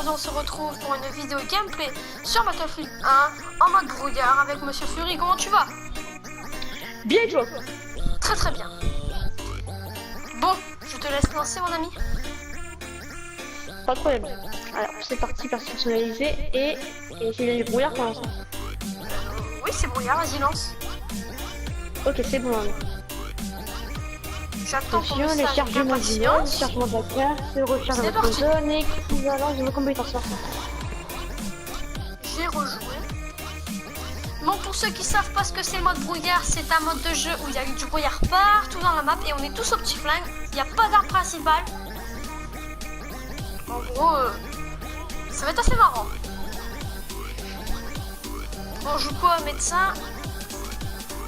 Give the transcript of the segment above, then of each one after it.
aujourd'hui on se retrouve pour une vidéo gameplay sur Battlefield 1 en mode brouillard avec Monsieur Fury. Comment tu vas? Bien toi. Très très bien. Bon, je te laisse lancer mon ami. Pas de problème. Alors c'est parti, personnalisé et c'est du brouillard pour l'instant. Oui, c'est brouillard, vas-y lance. Ok, c'est bon. J'attends ton Les message chargements du monde, chargement de la carte, recharge de votre zone, équivalent de vos compétences. J'ai rejoué. Bon, pour ceux qui savent pas ce que c'est le mode brouillard, c'est un mode de jeu où il y a du brouillard partout dans la map et on est tous au petit flingue. Il n'y a pas d'arme principale. En gros, ça va être assez marrant. Bon, je joue quoi, médecin?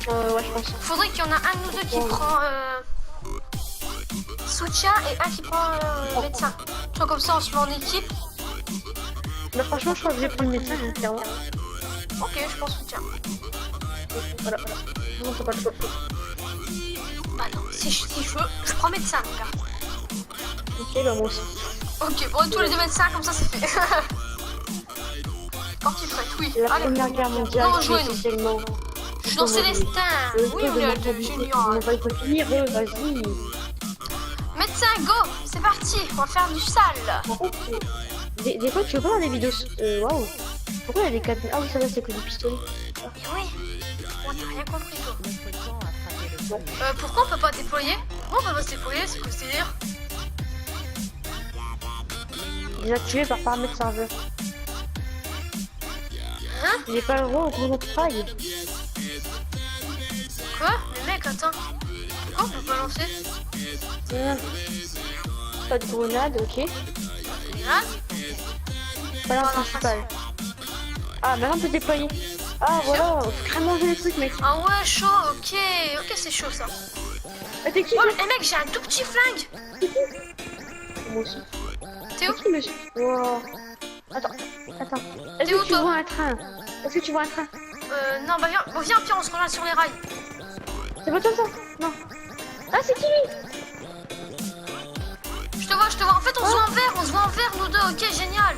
Ouais, je pense. Faudrait qu'il y en a un de nous deux qui prend soutien et un qui prend médecin. Tu vois, comme ça on se met en équipe. Bah franchement, je crois que je vais prendre le médecin, clairement. Ok, je prends soutien. Voilà. Non, c'est pas le choix. Bah non, si je veux, je prends médecin, mon gars. Ok, bah moi aussi. Ok, bon, tous les deux médecins, comme ça c'est fait. Parti prête, oui. La Allez. Première Guerre mondiale, Non, jouez, nous. essentiellement. Je suis dans Célestin. Oui, on est de Junior. On va y finir, vas-y. Médecin, go. C'est parti, on va faire du sale. En fait, des fois, tu veux pas dans les vidéos. Waouh. Pourquoi il y a des cadenas? Ah oui, ça va, c'est que du pistolet. Mais oui. On n'a rien compris, toi. Pourquoi on peut pas déployer? Pourquoi on peut pas se déployer? C'est quoi ce délire? Désactivé par paramètres serveur. Hein? J'ai pas le droit au gros trail. Quoi? Mais mec, attends. Pourquoi on peut pas lancer? Pas de grenade, ok. Hein? Pas l'arme principale. Ah, maintenant on peut déployer. Ah voilà, faut carrément jouer les trucs, mec. Ah ouais, chaud, ok. Ok, c'est chaud ça. Ah, t'es qui? Oh, eh mec, j'ai un tout petit flingue. Moi aussi. T'es où? Qui, monsieur? Wow. Attends. Est-ce T'es où, que tu toi? vois un train? Est-ce que tu vois un train? Non, bah viens, viens, puis on se rejoint sur les rails. C'est pas toi ça? Non. Ah, c'est qui lui? Je te vois. En fait, on se voit en vert, nous deux, ok, génial.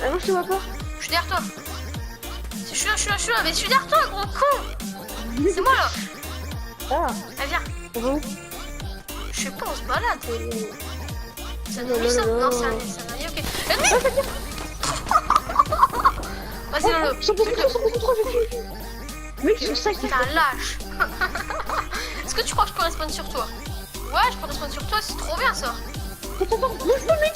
Ah non, je te vois pas. Je suis derrière toi. Je suis là, mais je suis derrière toi, gros con. C'est moi là. Ah, Allez, viens. on va où? Je sais pas, on se balade. C'est un ennemi, ça? Non, c'est un ennemi, ok. Ennemi. Vas-y, Lolo. Ils sont trop, je tue. Mec, ils sont ça, T'es un lâche. Est-ce que tu crois que je peux respawn sur toi? Ouais, je peux respawn sur toi, c'est trop bien ça. Attends, bouge-moi, mec.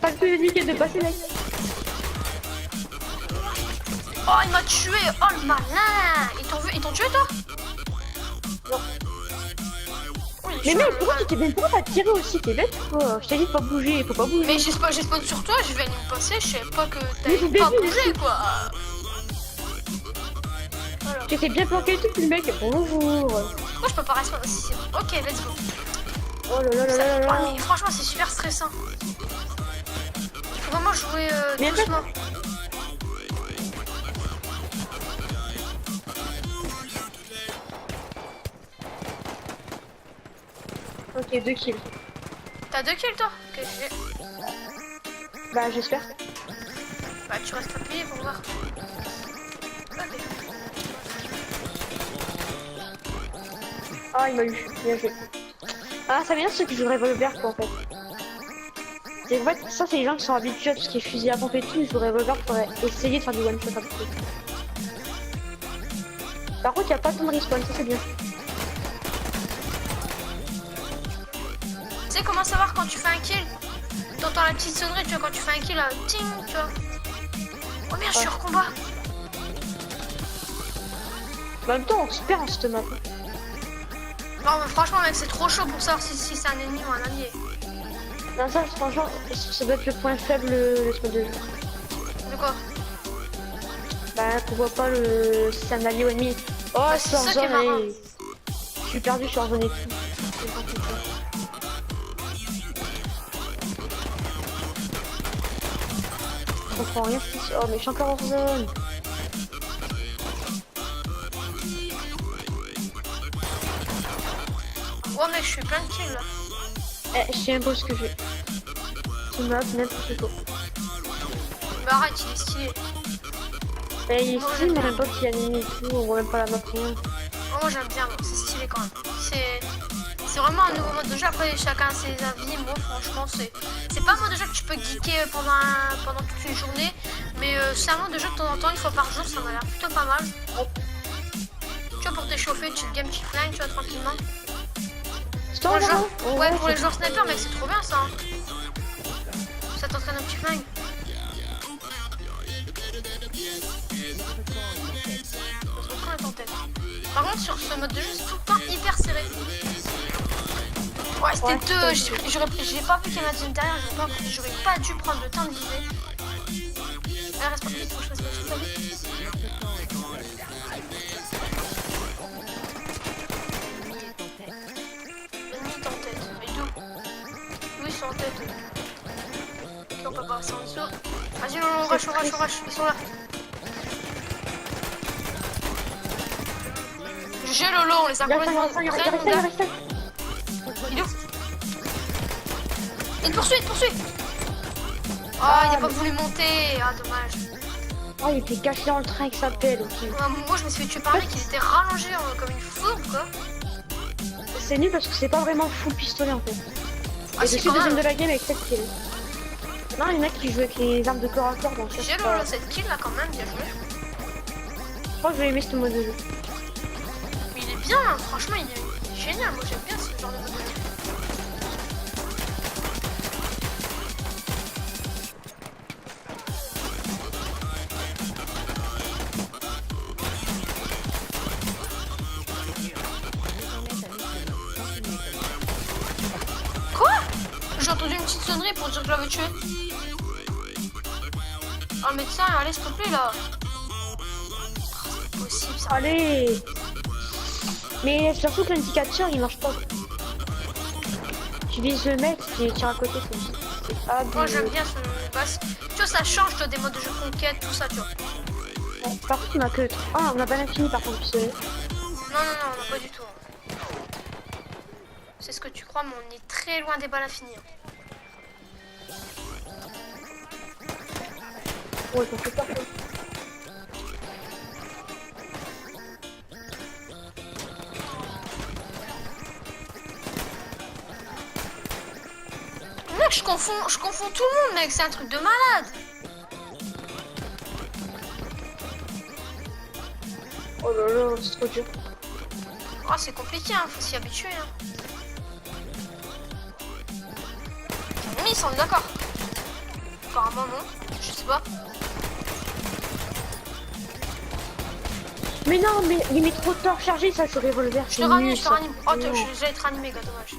Pas le plus nickel de passer, mec. Oh, il m'a tué. Oh, le malin. Ils t'ont tué, toi? Non. Oui, Mais mec, pourquoi tu t'es bien pourquoi t'as tiré aussi? T'es bête ou quoi? Je t'ai dit de pas bouger, faut pas bouger. Mais j'ai spawn sur toi, je viens de me passer, je savais pas que Mais t'avais pas bougé, quoi. Voilà. Tu t'es bien planqué tout le mec. Bonjour. Pourquoi je peux pas respawn aussi? C'est bon. Ok, let's go. Oh là là là là là. Mais franchement, c'est super stressant. Faut vraiment jouer doucement. Ok, 2 kills. T'as 2 kills, toi? Ok, j'ai. Bah, j'espère. Bah, tu restes appuyé pour voir. Ok. Ah, il m'a eu. Bien joué. Ah, ça vient de ceux qui jouent revolver, quoi, en fait. Et en fait, ça, c'est les gens qui sont habitués à tout ce qui est fusil à pompe et tout. Ils jouent revolver pour essayer de faire du one-shot un peu. Par contre, il n'y a pas tant de respawn, ça, c'est bien. Tu sais comment savoir quand tu fais un kill? T'entends la petite sonnerie, tu vois, quand tu fais un kill, ting, tu vois. Oh merde, je suis hors combat. En même temps, on se perd en cette map. Non, mais franchement, mec, c'est trop chaud pour savoir si c'est un ennemi ou un allié. Non, ça, franchement, ça doit être le point faible de ce mode de jeu. De quoi? Bah, qu'on voit pas si c'est un allié ou ennemi. Oh, Bah, c'est en ça qui est zone, marrant. allez. Je suis perdu, je suis en zone et tout. Je comprends rien. Oh, mais je suis encore en zone. Ouais, mec, je fais plein de kills là. Je sais même pas ce que j'ai. C'est map, n'importe quoi. Bah arrête, il est stylé. Il est Moi, stylé, j'aime mais bien. même pas qu'il y a l'ennemi et tout, on voit même pas la map rien. Oh, moi j'aime bien, c'est stylé quand même. C'est vraiment un nouveau mode de jeu. Après, chacun a ses avis. Moi, franchement, c'est pas un mode de jeu que tu peux geeker pendant toute une journée. Mais c'est un mode de jeu de temps en temps, une fois par jour, ça m'a l'air plutôt pas mal. Tu vois, pour t'échauffer, tu te game petit flingue, tu vois, tranquillement. C'est Pour toi, les joueurs, là? ouais, pour les joueurs sniper, mec, c'est trop bien ça. Hein. Ça t'entraîne un petit flingue. Ça se reprend en tête. Par contre, sur ce mode de jeu, c'est tout le temps hyper serré. Ouais, c'était deux. J'ai pas vu qu'il y en a une derrière. J'aurais pas dû prendre le temps de viser. Allez, reste pas vite, faut que je reste pas vite. L'ennemi est en tête. Mais d'où? D'où ils sont en tête? Ok, on peut pas passer en dessous. Vas-y, on rush. Ils sont là. GG Lolo, on les a complètement. Il est où? Il poursuit. Oh, il a pas voulu monter. Ah, dommage. Oh, il était caché dans le train avec sa pelle, ok. Moi, je me suis fait tuer par lui, qu'il était rallongé comme une fourbe, quoi. C'est nul parce que c'est pas vraiment full pistolet en fait. Ah, Et si, je suis quand deuxième même. de la game avec 7 kills. Non, il y en a qui jouent avec les armes de corps à corps, donc ça, J'ai c'est pas... Lolo, cette kill là, quand même, bien joué. Je crois que je vais aimer ce mode de jeu. Mais il est bien, hein. Franchement, il est génial. Moi, j'aime bien ce genre de mode de jeu. Quoi? J'ai entendu une petite sonnerie pour dire que je l'avais tué. Oh, le médecin, allez, s'il te plaît, là. Oh, c'est pas possible, ça. Allez. Mais surtout que l'indicateur il marche pas. Tu vises le mec et tu tires à côté, c'est pas Moi, du... j'aime bien ce basse. Tu vois, ça change toi, des modes de jeu conquête, tout ça, tu vois. Par contre, on a que... Ah, on a pas l'infini par contre, pistolet. Non, pas du tout. C'est ce que tu crois, mais on est très loin des balles infinies. Ouais, ça fait peur, quoi. Mec, je confonds tout le monde, mec, c'est un truc de malade. Oh là là, c'est trop dur. Oh, c'est compliqué, hein, faut s'y habituer. Hein. Oui, on est d'accord. Apparemment, non, je sais pas. Mais non, mais il met trop de temps à recharger ça, ce revolver. Je te ranime. Oh, j'allais te ranimer, gars, dommage.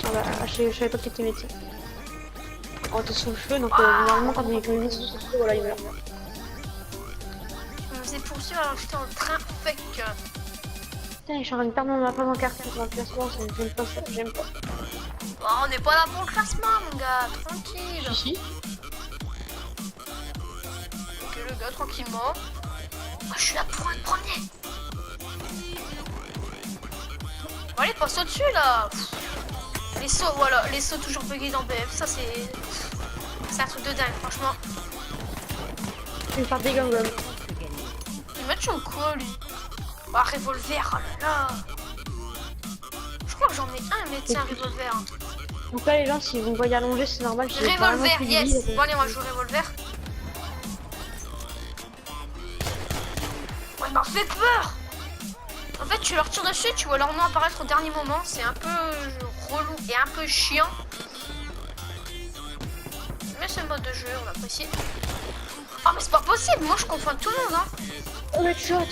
Ah bah, je savais pas que t'étais médecin. Oh, t'es sous le feu, donc normalement quand on est communiste sous le feu, voilà, il meurt. Je me faisais poursuivre alors que j'étais en train, fait que... Putain, je suis en train de perdre ma place en carte dans le classement, j'aime pas ça, j'aime pas. Oh, on n'est pas là pour le classement, mon gars, tranquille. Si. Ok, le gars, tranquillement. Oh, je suis là pour être premier. Bon, allez, passe au-dessus, là. Les sauts, voilà, les sauts toujours buggés dans BF, ça c'est un truc de dingue, franchement. Je vais me faire des gommes. Il m'a tué ou quoi, lui? Ah, revolver, oh là là. Je crois que j'en ai un médecin revolver. Donc là, les gens, si vous me voyez allonger, c'est normal. Revolver, yes. Bon, allez, on va jouer revolver. Ouais, il m'a fait peur. En fait, tu leur tires dessus, tu vois leur nom apparaître au dernier moment. C'est un peu relou et un peu chiant. Mais c'est le mode de jeu, on apprécie. Oh, mais c'est pas possible, moi je confonds tout le monde, hein. Oh, le shot.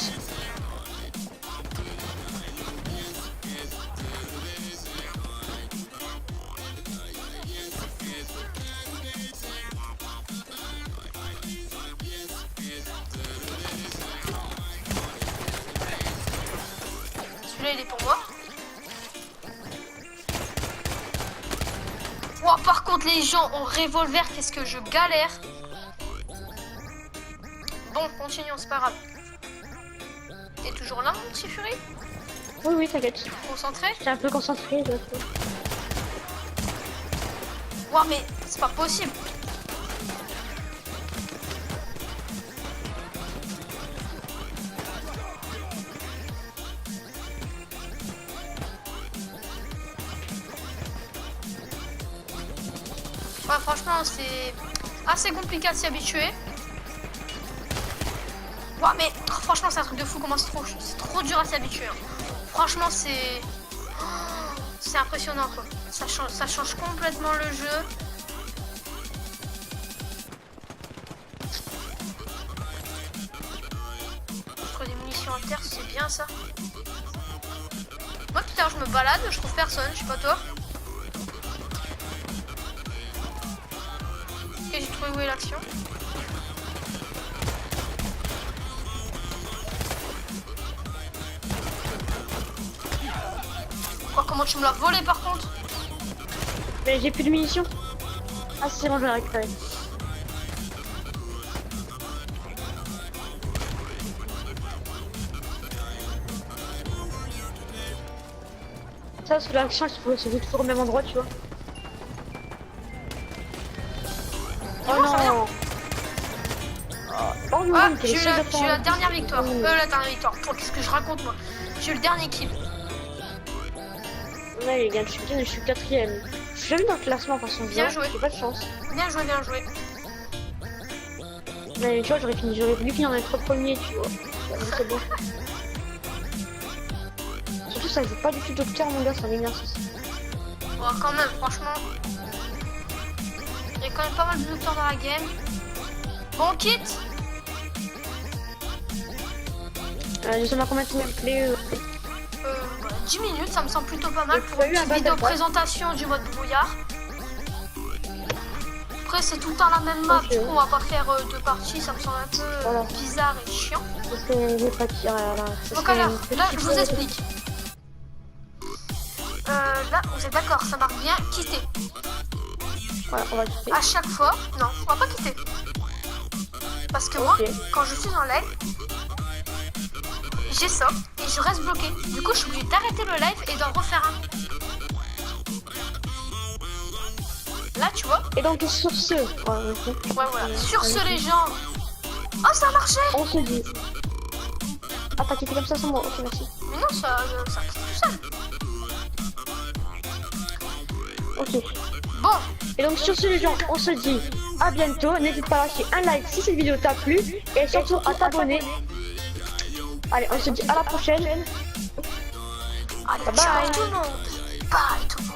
Celui-là, il est pour moi. Oh, par contre, les gens en revolver, qu'est-ce que je galère. Bon, continuons, c'est pas grave. T'es toujours là, mon petit Fury? Oui, t'inquiète. Concentré? J'étais un peu concentré. Là. Ouah, mais c'est pas possible. Ouais, franchement, c'est assez compliqué à s'y habituer. Ouais, mais franchement, c'est un truc de fou. Comment c'est trop dur à s'y habituer. Hein. Franchement, c'est impressionnant quoi. Ça change complètement le jeu. Je trouve des munitions à terre, c'est bien ça. Moi, putain, je me balade, je trouve personne. Je sais pas toi. Ok, j'ai trouvé où est l'action. Oh, comment tu me l'as volé par contre? Mais j'ai plus de munitions. Ah c'est bon, je vais récupérer. Ça c'est l'action, il se fait toujours au même endroit, tu vois. Oh Non, ça vient. non. Oh non, Ah, t'es j'ai le eu seul la d'attendre. dernière victoire. La dernière victoire. Oh, qu'est-ce que je raconte moi? J'ai eu le dernier kill. Ouais les gars, je suis bien, je suis 4ème. Je suis jamais dans le classement de toute façon. Bien joué. J'ai pas de chance. Bien joué, bien joué. Mais tu vois, j'aurais voulu finir dans les 3 premiers, tu vois. Mais c'est bon. Surtout ça joue pas du tout docteur mon gars, ça m'énerve ça. Bon, quand même, franchement. Il y a quand même pas mal de docteurs dans la game. Bon, on quitte. Je sais pas combien de gameplay. 10 minutes, ça me semble plutôt pas mal Et pour t'as une eu un petite battle vidéo pass présentation du mode brouillard. Après, c'est tout le temps la même map, Ok. du coup, on va pas faire deux parties, ça me semble un peu Voilà. bizarre et chiant. Je vais pas tirer là. Donc alors, là, je vous explique. Là, vous êtes d'accord, ça marque bien, quitter. Voilà, on va quitter. À chaque fois, non, on va pas quitter. Parce que moi, Ok. quand je suis en live, j'ai ça et je reste bloqué. Du coup, je suis obligée d'arrêter le live et d'en refaire un. Là, tu vois. Et donc sur ce, Ouais, voilà. Sur ce, les gens. Oh, ça a marché. on se dit. Ah, t'as quitté comme ça sans moi. Ok, merci. Mais non, ça quitte tout seul. Ok. Bon, Et donc sur ce les gens, on se dit à bientôt. N'hésite pas à lâcher un like si cette vidéo t'a plu et surtout à t'abonner. Allez, on se dit à la prochaine. allez, Bye ciao bye. tout le monde. Bye tout le monde.